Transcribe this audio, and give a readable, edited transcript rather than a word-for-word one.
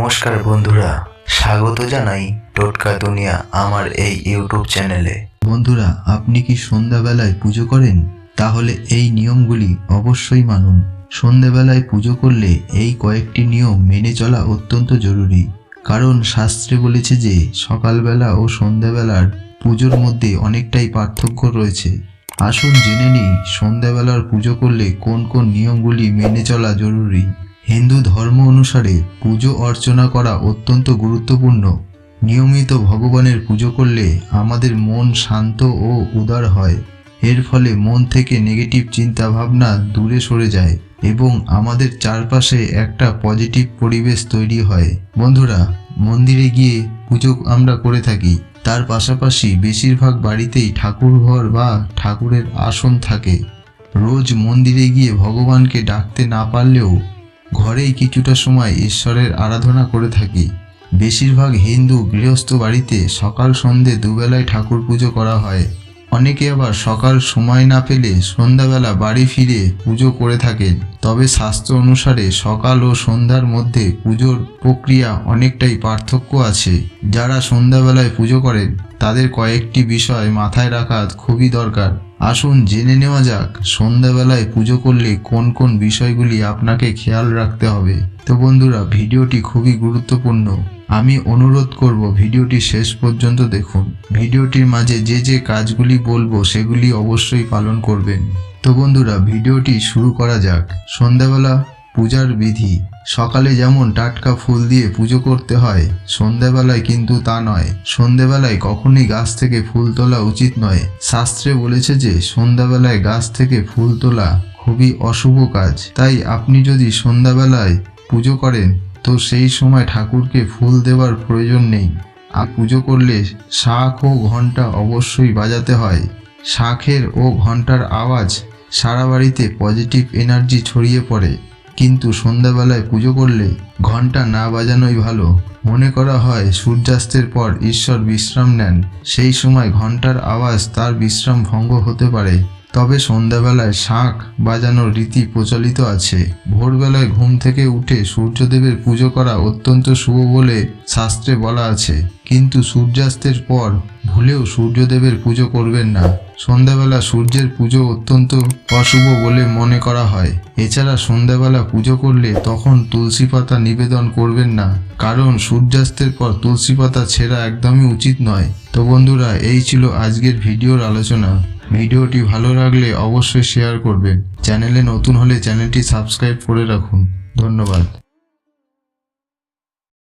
নমস্কার বন্ধুরা, স্বাগত জানাই টোটকা দুনিয়া আমার এই ইউটিউব চ্যানেলে। বন্ধুরা, আপনি কি সন্ধ্যাবেলায় পুজো করেন? তাহলে এই নিয়মগুলি অবশ্যই মানুন। সন্ধ্যাবেলায় পুজো করলে এই কয়েকটি নিয়ম মেনে চলা অত্যন্ত জরুরি, কারণ শাস্ত্রে বলেছে যে সকালবেলা ও সন্ধ্যাবেলার পুজোর মধ্যে অনেকটাই পার্থক্য রয়েছে। আসুন জেনে নিই সন্ধ্যাবেলার পুজো করলে কোন কোন নিয়মগুলি মেনে চলা জরুরি। হিন্দু ধর্ম অনুসারে পুজো অর্চনা করা অত্যন্ত গুরুত্বপূর্ণ। নিয়মিত ভগবানের পুজো করলে আমাদের মন শান্ত ও উদার হয়। এর ফলে মন থেকে নেগেটিভ চিন্তা ভাবনা দূরে সরে যায় এবং আমাদের চারপাশে একটা পজিটিভ পরিবেশ তৈরি হয়। বন্ধুরা, মন্দিরে গিয়ে পুজো আমরা করে থাকি, তার পাশাপাশি বেশিরভাগ বাড়িতেই ঠাকুর ঘর বা ঠাকুরের আসন থাকে। রোজ মন্দিরে গিয়ে ভগবানকে ডাকতে না পারলেও ঘরেই কিছুটা সময় ঈশ্বরের আরাধনা করে থাকি। বেশিরভাগ হিন্দু গৃহস্থ বাড়িতে সকাল সন্ধে দুবেলায় ঠাকুর পুজো করা হয়। অনেকে আবার সকাল সময় না পেলে সন্ধ্যাবেলা বাড়ি ফিরে পুজো করে থাকেন। তবে শাস্ত্র অনুসারে সকাল ও সন্ধ্যার মধ্যে পুজোর প্রক্রিয়া অনেকটাই পার্থক্য আছে। যারা সন্ধ্যাবেলায় পুজো করেন তাদের কয়েকটি বিষয় মাথায় রাখা খুবই দরকার। আসুন জেনে নেওয়া যাক সন্ধ্যাবেলায় পুজো করলে কোন কোন বিষয়গুলি আপনাকে খেয়াল রাখতে হবে। তো বন্ধুরা, ভিডিওটি খুবই গুরুত্বপূর্ণ। আমি অনুরোধ করব ভিডিওটি শেষ পর্যন্ত দেখুন। ভিডিওটির মাঝে যে যে কাজগুলি বলবো সেগুলি অবশ্যই পালন করবেন। তো বন্ধুরা, ভিডিওটি শুরু করা যাক। সন্ধ্যাবেলা পূজার বিধি। সকালে যেমন টাটকা ফুল দিয়ে পুজো করতে হয়, সন্ধ্যাবেলায় কিন্তু তা নয়। সন্ধ্যাবেলায় কখনোই গাছ থেকে ফুল তোলা উচিত নয়। শাস্ত্রে বলেছে যে সন্ধ্যাবেলায় গাছ থেকে ফুল তোলা খুবই অশুভ কাজ। তাই আপনি যদি সন্ধ্যাবেলায় পুজো করেন তো সেই সময় ঠাকুরকে ফুল দেওয়ার প্রয়োজন নেই। আর পুজো করলে শাঁখ ও ঘণ্টা অবশ্যই বাজাতে হয়। শাঁখের ও ঘণ্টার আওয়াজ সারা বাড়িতে পজিটিভ এনার্জি ছড়িয়ে পড়ে। কিন্তু সন্ধ্যাবেলায় পুজো করলে ঘণ্টা না বাজানোই ভালো। মনে করা হয় সূর্যাস্তের পর ঈশ্বর বিশ্রাম নেন, সেই সময় ঘণ্টার আওয়াজ তার বিশ্রাম ভঙ্গ হতে পারে। তবে সন্ধ্যাবেলায় শাঁখ বাজানোর রীতি প্রচলিত আছে। ভোরবেলায় ঘুম থেকে উঠে সূর্যদেবের পুজো করা অত্যন্ত শুভ বলে শাস্ত্রে বলা আছে। কিন্তু সূর্যাস্তের পর ভুলেও সূর্যদেবের পুজো করবেন না। সন্ধ্যাবেলা সূর্যের পুজো অত্যন্ত অশুভ বলে মনে করা হয়। এছাড়া সন্ধ্যাবেলা পুজো করলে তখন তুলসী পাতা নিবেদন করবেন না, কারণ সূর্যাস্তের পর তুলসী পাতা ছেঁড়া একদমই উচিত নয়। তো বন্ধুরা, এই ছিল আজকের ভিডিওর আলোচনা। ভিডিওটি ভালো লাগলে অবশ্যই শেয়ার করবেন। চ্যানেলে নতুন হলে চ্যানেলটি সাবস্ক্রাইব করে রাখুন। ধন্যবাদ।